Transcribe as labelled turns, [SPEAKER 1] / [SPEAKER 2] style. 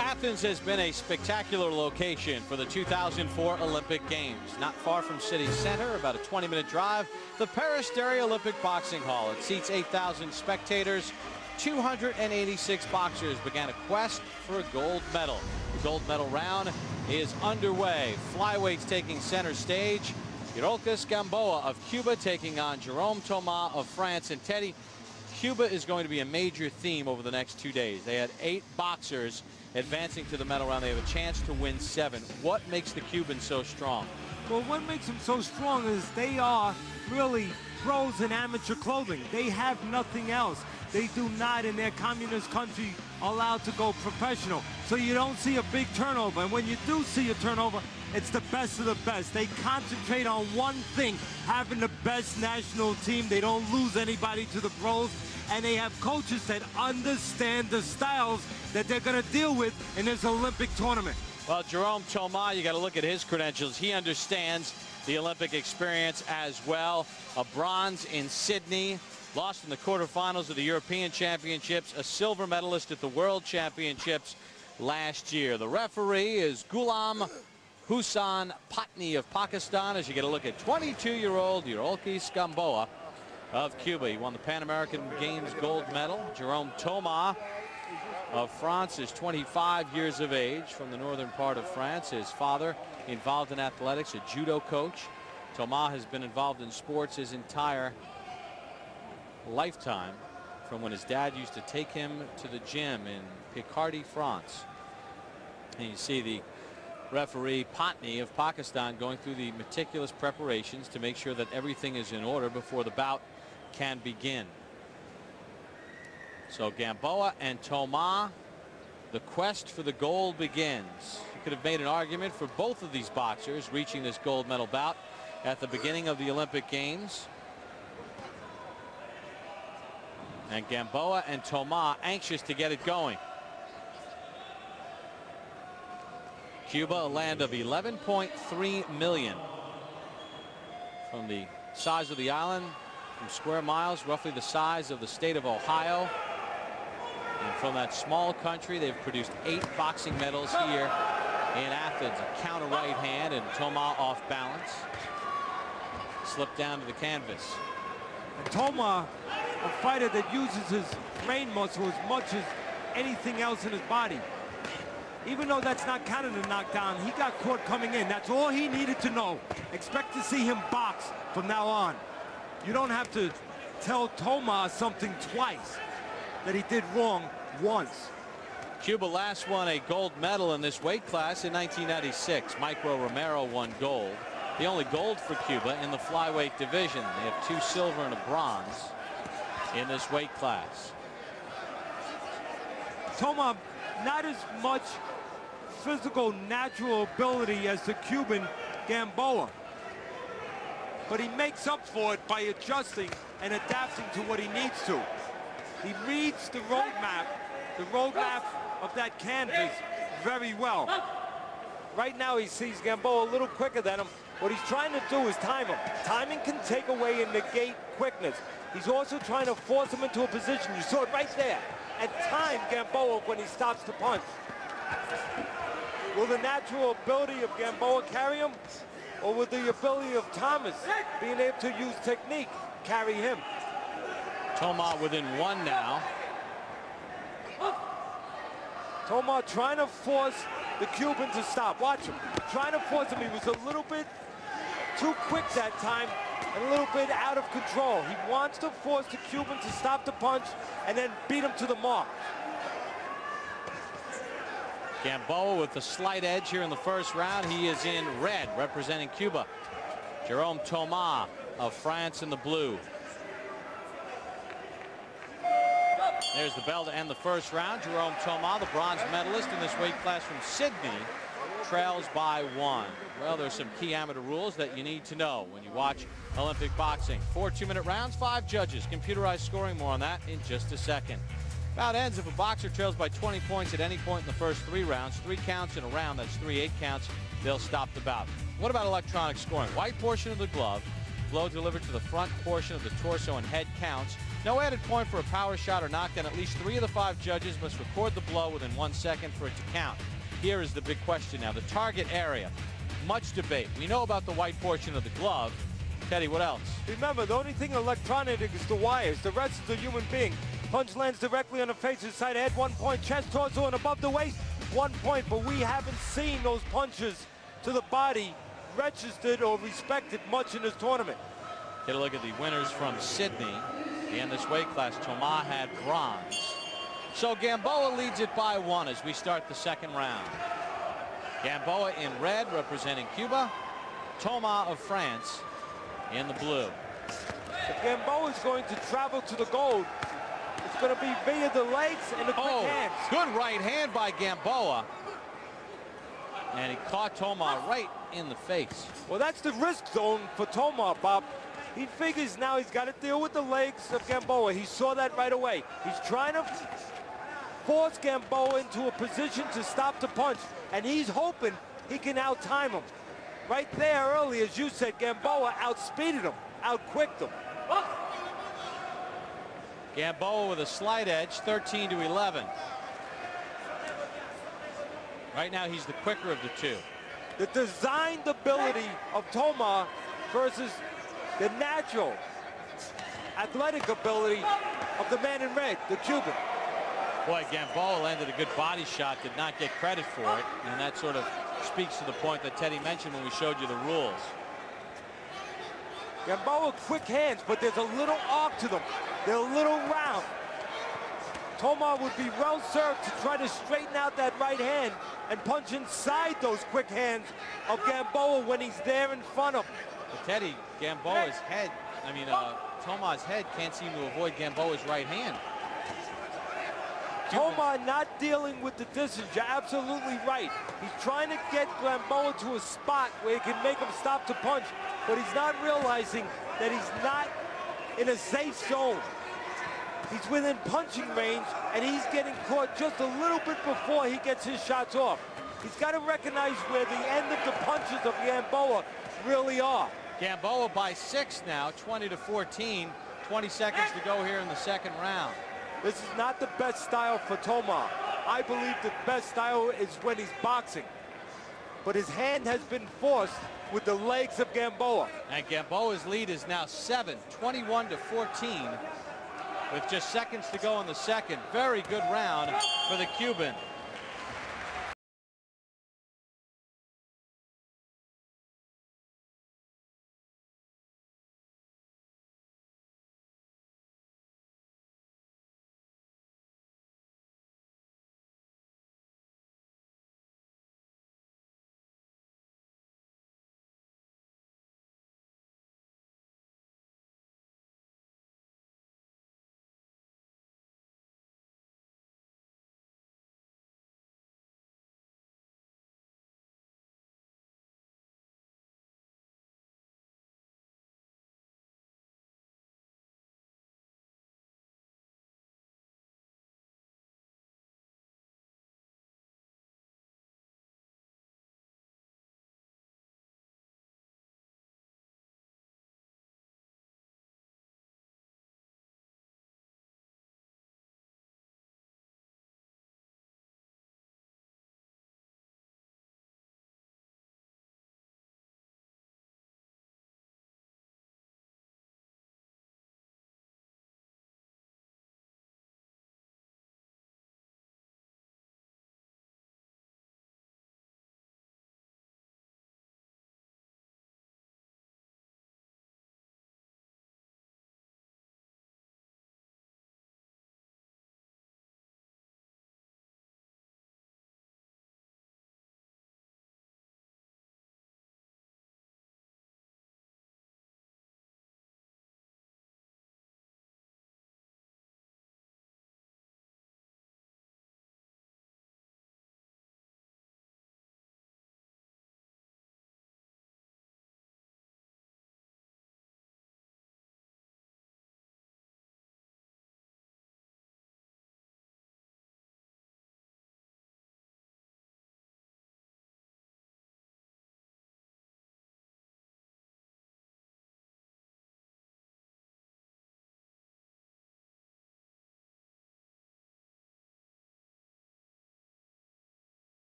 [SPEAKER 1] Athens has been a spectacular location for the 2004 Olympic Games. Not far from city center, about a 20-minute drive, the Peristeri Olympic Boxing Hall. It seats 8,000 spectators. 286 boxers began a quest for a gold medal. The gold medal round is underway. Flyweights taking center stage. Iroquois Gamboa of Cuba taking on Jerome Thomas of France. And Teddy, Cuba is going to be a major theme over the next 2 days. They had 8 boxers advancing to the medal round. They have a chance to win 7. What makes the Cubans so strong?
[SPEAKER 2] Well, what makes them so strong is they are really pros in amateur clothing. They have nothing else. They do not, in their communist country, allowed to go professional. So you don't see a big turnover. And when you do see a turnover, it's the best of the best. They concentrate on one thing, having the best national team. They don't lose anybody to the pros. And they have coaches that understand the styles that they're going to deal with in this Olympic tournament.
[SPEAKER 1] Well, Jerome Thomas, you got to look at his credentials. He understands the Olympic experience as well. A bronze in Sydney, lost in the quarterfinals of the European Championships, a silver medalist at the World Championships last year. The referee is Ghulam Hussain Patni of Pakistan, as you get a look at 22-year-old Iroquois Gamboa of Cuba. He won the Pan American Games gold medal. Jerome Thomas of France is 25 years of age, from the northern part of France. His father involved in athletics, a judo coach. Thomas has been involved in sports his entire lifetime, from when his dad used to take him to the gym in Picardy, France. And you see the referee Patni of Pakistan going through the meticulous preparations to make sure that everything is in order before the bout can begin. So Gamboa and Thomas, the quest for the gold begins. You could have made an argument for both of these boxers reaching this gold medal bout at the beginning of the Olympic Games. And Gamboa and Thomas anxious to get it going. Cuba, a land of 11.3 million. From the size of the island, from square miles, roughly the size of the state of Ohio. And from that small country, they've produced 8 boxing medals here in Athens. A counter right hand and Thomas off balance. Slipped down to the canvas.
[SPEAKER 2] And Thomas, a fighter that uses his brain muscle as much as anything else in his body. Even though that's not counted a knockdown, he got caught coming in. That's all he needed to know. Expect to see him box from now on. You don't have to tell Thomas something twice that he did wrong once.
[SPEAKER 1] Cuba last won a gold medal in this weight class in 1996. Micro Romero won gold. The only gold for Cuba in the flyweight division. They have 2 silver and a bronze in this weight class.
[SPEAKER 2] Thomas, not as much physical natural ability as the Cuban Gamboa, but he makes up for it by adjusting and adapting to what he needs to. He reads the roadmap of that canvas very well. Right now he sees Gamboa a little quicker than him. What he's trying to do is time him. Timing can take away and negate quickness. He's also trying to force him into a position. You saw it right there. And time Gamboa when he stops to punch. Will the natural ability of Gamboa carry him? Or will the ability of Thomas, being able to use technique, carry him?
[SPEAKER 1] Thomas within 1 now.
[SPEAKER 2] Thomas trying to force the Cuban to stop. Watch him. Trying to force him. He was a little bit too quick that time and a little bit out of control. He wants to force the Cuban to stop the punch and then beat him to the mark.
[SPEAKER 1] Gamboa with the slight edge here in the first round. He is in red, representing Cuba. Jerome Thomas of France in the blue. There's the bell to end the first round. Jerome Thomas, the bronze medalist in this weight class from Sydney, trails by 1. Well, there's some key amateur rules that you need to know when you watch Olympic boxing. 4 2-minute rounds, 5 judges. Computerized scoring, more on that in just a second. Bout ends if a boxer trails by 20 points at any point in the first 3 rounds. 3 counts in a round, that's 3 8 counts. They'll stop the bout. What about electronic scoring? White portion of the glove, blow delivered to the front portion of the torso and head counts. No added point for a power shot or knockdown. At least 3 of the 5 judges must record the blow within 1 second for it to count. Here is the big question now. The target area. Much debate. We know about the white portion of the glove. Teddy, what else?
[SPEAKER 2] Remember, the only thing electronic is the wires. The rest is a human being. Punch lands directly on the face, side of head, 1 point. Chest, torso, and above the waist, 1 point. But we haven't seen those punches to the body registered or respected much in this tournament.
[SPEAKER 1] Get a look at the winners from Sydney. In this weight class, Tomas had bronze. So Gamboa leads it by 1 as we start the second round. Gamboa in red representing Cuba. Tomas of France in the blue.
[SPEAKER 2] If Gamboa is going to travel to the gold, it's going to be via the legs and the quick hands.
[SPEAKER 1] Good right hand by Gamboa. And he caught Tomas right in the face.
[SPEAKER 2] Well, that's the risk zone for Tomas, Bob. He figures now he's got to deal with the legs of Gamboa. He saw that right away. He's trying to force Gamboa into a position to stop the punch, and he's hoping he can out-time him. Right there early, as you said, Gamboa outspeeded him, outquicked him.
[SPEAKER 1] Gamboa with a slight edge, 13-11. Right now, he's the quicker of the two.
[SPEAKER 2] The designed ability of Tomas versus the natural athletic ability of the man in red, the Cuban.
[SPEAKER 1] Boy, Gamboa landed a good body shot, did not get credit for it, and that sort of speaks to the point that Teddy mentioned when we showed you the rules.
[SPEAKER 2] Gamboa quick hands, but there's a little arc to them. They're a little round. Tomas would be well served to try to straighten out that right hand and punch inside those quick hands of Gamboa when he's there in front of him.
[SPEAKER 1] But Teddy, Gamboa's head, Tomas' head can't seem to avoid Gamboa's right hand.
[SPEAKER 2] Tomas not dealing with the distance. You're absolutely right. He's trying to get Gamboa to a spot where he can make him stop to punch, but he's not realizing that he's not in a safe zone. He's within punching range, and he's getting caught just a little bit before he gets his shots off. He's got to recognize where the end of the punches of Gamboa really are.
[SPEAKER 1] Gamboa by 6 now, 20-14. 20 seconds to go here in the second round.
[SPEAKER 2] This is not the best style for Tomas. I believe the best style is when he's boxing. But his hand has been forced with the legs of Gamboa.
[SPEAKER 1] And Gamboa's lead is now 7, 21-14. With just seconds to go in the second. Very good round for the Cuban.